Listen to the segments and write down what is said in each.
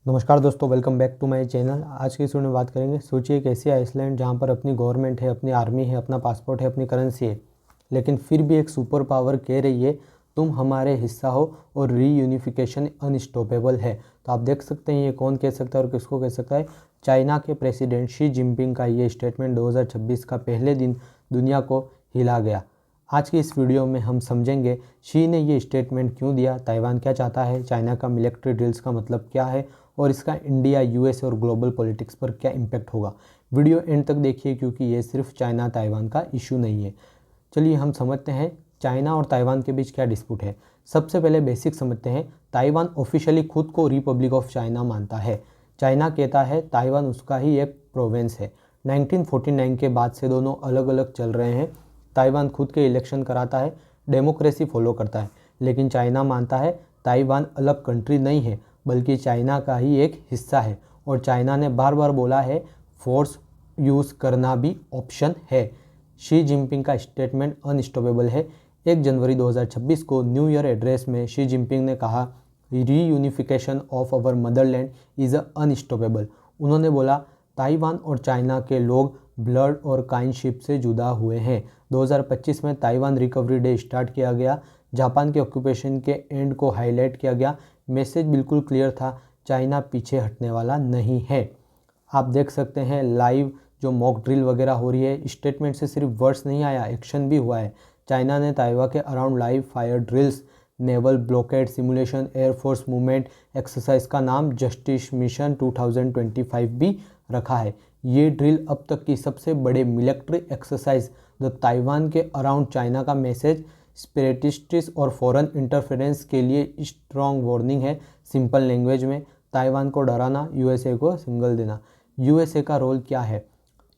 नमस्कार दोस्तों, welcome back to my channel. आज के इस वीडियो में बात करेंगे। सोचिए एक ऐसी आइसलैंड जहां पर अपनी गवर्नमेंट है, अपनी आर्मी है, अपना पासपोर्ट है, अपनी करेंसी है, लेकिन फिर भी एक सुपर पावर कह रही है तुम हमारे हिस्सा हो और रीयूनिफिकेशन अनस्टॉपेबल है। तो आप देख सकते हैं ये कौन कह सकता है और किसको कह सकता है। चाइना के प्रेसिडेंट शी जिनपिंग का ये स्टेटमेंट 2026 का पहले दिन दुनिया को हिला गया। आज की इस वीडियो में हम समझेंगे शी ने ये स्टेटमेंट क्यों दिया, ताइवान क्या चाहता है, चाइना का मिलिट्री ड्रिल्स का मतलब क्या है और इसका इंडिया, यूएस और ग्लोबल पॉलिटिक्स पर क्या इम्पैक्ट होगा। वीडियो एंड तक देखिए क्योंकि ये सिर्फ चाइना ताइवान का इशू नहीं है। चलिए हम समझते हैं चाइना और ताइवान के बीच क्या डिस्प्यूट है। सबसे पहले बेसिक समझते हैं। ताइवान ऑफिशियली खुद को रिपब्लिक ऑफ चाइना मानता है। चाइना कहता है ताइवान उसका ही एक प्रोविंस है। 1949 के बाद से दोनों अलग अलग चल रहे हैं। ताइवान खुद के इलेक्शन कराता है, डेमोक्रेसी फॉलो करता है, लेकिन चाइना मानता है ताइवान अलग कंट्री नहीं है बल्कि चाइना का ही एक हिस्सा है। और चाइना ने बार बार बोला है फोर्स यूज़ करना भी ऑप्शन है। शी जिनपिंग का स्टेटमेंट अनस्टॉपेबल है। 1 जनवरी 2026 को न्यू ईयर एड्रेस में शी जिनपिंग ने कहा reunification of our Motherland is unstoppable. उन्होंने बोला ताइवान और चाइना के लोग ब्लड और काइनशिप से जुदा हुए हैं। 2025 में ताइवान रिकवरी डे स्टार्ट किया गया। जापान के ऑक्यूपेशन के एंड को हाईलाइट किया गया। मैसेज बिल्कुल क्लियर था, चाइना पीछे हटने वाला नहीं है। आप देख सकते हैं लाइव जो मॉक ड्रिल वगैरह हो रही है। स्टेटमेंट से सिर्फ वर्ड्स नहीं आया, एक्शन भी हुआ है। चाइना ने ताइवा के around live fire drills, naval blockade simulation, air force movement exercise का नाम जस्टिस मिशन 2025 भी रखा है। ये ड्रिल अब तक की सबसे बड़े मिलिट्री एक्सरसाइज जो ताइवान के अराउंड चाइना का मैसेज सेपरेटिस्ट्स और फॉरेन इंटरफेरेंस के लिए स्ट्रॉन्ग वार्निंग है। सिंपल लैंग्वेज में ताइवान को डराना, यूएसए को सिग्नल देना। यूएसए का रोल क्या है?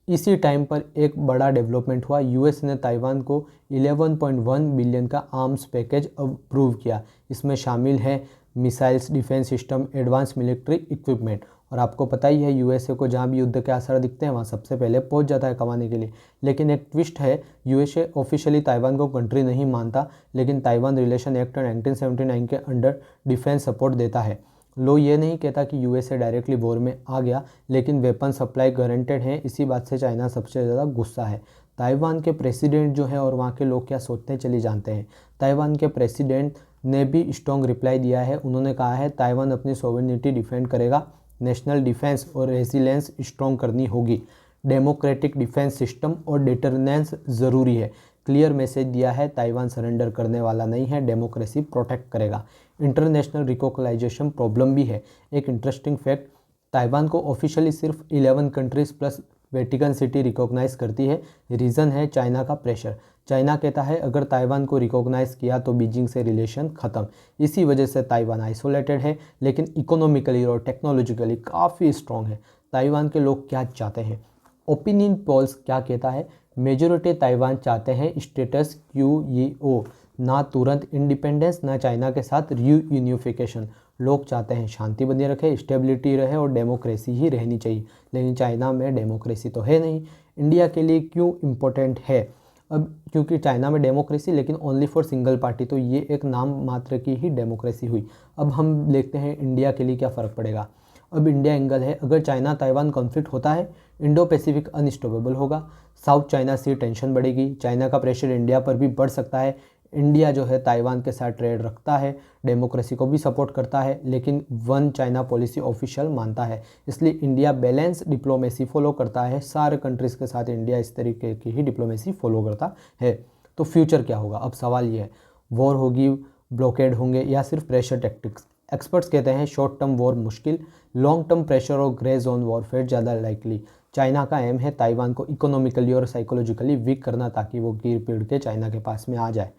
इसी टाइम पर एक बड़ा डेवलपमेंट हुआ। यूएस ने ताइवान को 11.1 बिलियन का आर्म्स पैकेज अप्रूव किया। इसमें शामिल है missiles, defence system, advance military equipment. और आपको पता ही है यूएसए को जहाँ भी युद्ध के असर दिखते हैं वहाँ सबसे पहले पहुँच जाता है कमाने के लिए। लेकिन एक ट्विस्ट है, यूएसए ऑफिशियली ताइवान को कंट्री नहीं मानता, लेकिन ताइवान रिलेशन एक्ट 1979 के अंडर डिफेंस सपोर्ट देता है। लो ये नहीं कहता कि यूएसए डायरेक्टली वॉर में आ गया, लेकिन वेपन सप्लाई गारंटेड है। इसी बात से चाइना सबसे ज़्यादा गुस्सा है। ताइवान के प्रेसिडेंट जो है और वहाँ के लोग क्या सोचते हैं चलिए जानते हैं। ताइवान के प्रेसिडेंट ने भी स्ट्रॉन्ग रिप्लाई दिया है। उन्होंने कहा है ताइवान अपनी सॉवरेनिटी डिफेंड करेगा, नेशनल डिफेंस और रेजिलेंस स्ट्रॉन्ग करनी होगी, डेमोक्रेटिक डिफेंस सिस्टम और डिटरनेंस ज़रूरी है। क्लियर मैसेज दिया है ताइवान सरेंडर करने वाला नहीं है, डेमोक्रेसी प्रोटेक्ट करेगा। इंटरनेशनल रिकॉग्नाइजेशन प्रॉब्लम भी है। एक इंटरेस्टिंग फैक्ट, ताइवान को ऑफिशियली सिर्फ 11 countries plus Vatican City recognise करती है। रीज़न है चाइना का प्रेशर। चाइना कहता है अगर ताइवान को रिकॉग्नाइज किया तो बीजिंग से रिलेशन ख़त्म। इसी वजह से ताइवान आइसोलेटेड है, लेकिन इकोनॉमिकली और टेक्नोलॉजिकली काफ़ी स्ट्रॉन्ग है। ताइवान के लोग क्या चाहते हैं? ओपिनियन पोल्स क्या कहता है? मेजोरिटी ताइवान चाहते हैं स्टेटस क्यू, ना तुरंत इंडिपेंडेंस, ना चाइना के साथ रीयूनिफिकेशन। लोग चाहते हैं शांति बनी रखे, स्टेबिलिटी रहे और डेमोक्रेसी ही रहनी चाहिए, लेकिन चाइना में डेमोक्रेसी तो है नहीं। इंडिया के लिए क्यों इम्पोर्टेंट है? अब क्योंकि चाइना में डेमोक्रेसी लेकिन ओनली फॉर सिंगल पार्टी, तो ये एक नाम मात्र की ही डेमोक्रेसी हुई। अब हम देखते हैं इंडिया के लिए क्या फ़र्क पड़ेगा। अब इंडिया एंगल है, अगर चाइना ताइवान कॉन्फ्लिक्ट होता है इंडो पैसिफिक अनस्टॉपेबल होगा। साउथ चाइना सी टेंशन बढ़ेगी, चाइना का प्रेशर इंडिया पर भी बढ़ सकता है। इंडिया जो है ताइवान के साथ ट्रेड रखता है, डेमोक्रेसी को भी सपोर्ट करता है, लेकिन वन चाइना पॉलिसी ऑफिशियल मानता है। इसलिए इंडिया बैलेंस डिप्लोमेसी फॉलो करता है। सारे कंट्रीज़ के साथ इंडिया इस तरीके की ही डिप्लोमेसी फॉलो करता है। तो फ्यूचर क्या होगा? अब सवाल ये है, वॉर होगी, ब्लॉकेड होंगे या सिर्फ प्रेशर टैक्टिक्स? एक्सपर्ट्स कहते हैं शॉर्ट टर्म वॉर मुश्किल, लॉन्ग टर्म प्रेशर और ग्रे जोन वॉरफेयर ज़्यादा लाइकली। चाइना का एम है ताइवान को इकोनॉमिकली और साइकोलॉजिकली वीक करना ताकि वो गिर पीड़ के चाइना के पास में आ जाए।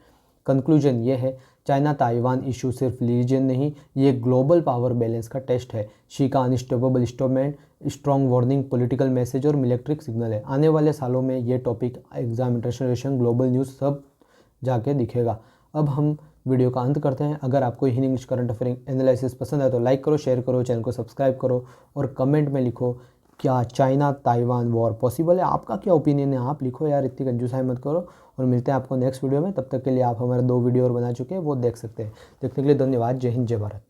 कंक्लूजन ये है, चाइना ताइवान इशू सिर्फ रीजन नहीं, ये ग्लोबल पावर बैलेंस का टेस्ट है। शी का unstable statement, strong warning, political message और मिलिट्री सिग्नल है। आने वाले सालों में ये topic exam, international relation, global news सब जाके दिखेगा। अब हम वीडियो का अंत करते हैं। अगर आपको Hindi English current affair analysis पसंद है तो लाइक करो, शेयर करो, चैनल को सब्सक्राइब करो और कमेंट में लिखो क्या चाइना ताइवान वॉर पॉसिबल है। आपका क्या ओपिनियन है आप लिखो यार, इतनी कंजूसाई मत करो। और मिलते हैं आपको नेक्स्ट वीडियो में। तब तक के लिए आप हमारे 2 वीडियो और बना चुके हैं, वो देख सकते हैं। देखने के लिए धन्यवाद। जय हिंद, जय भारत।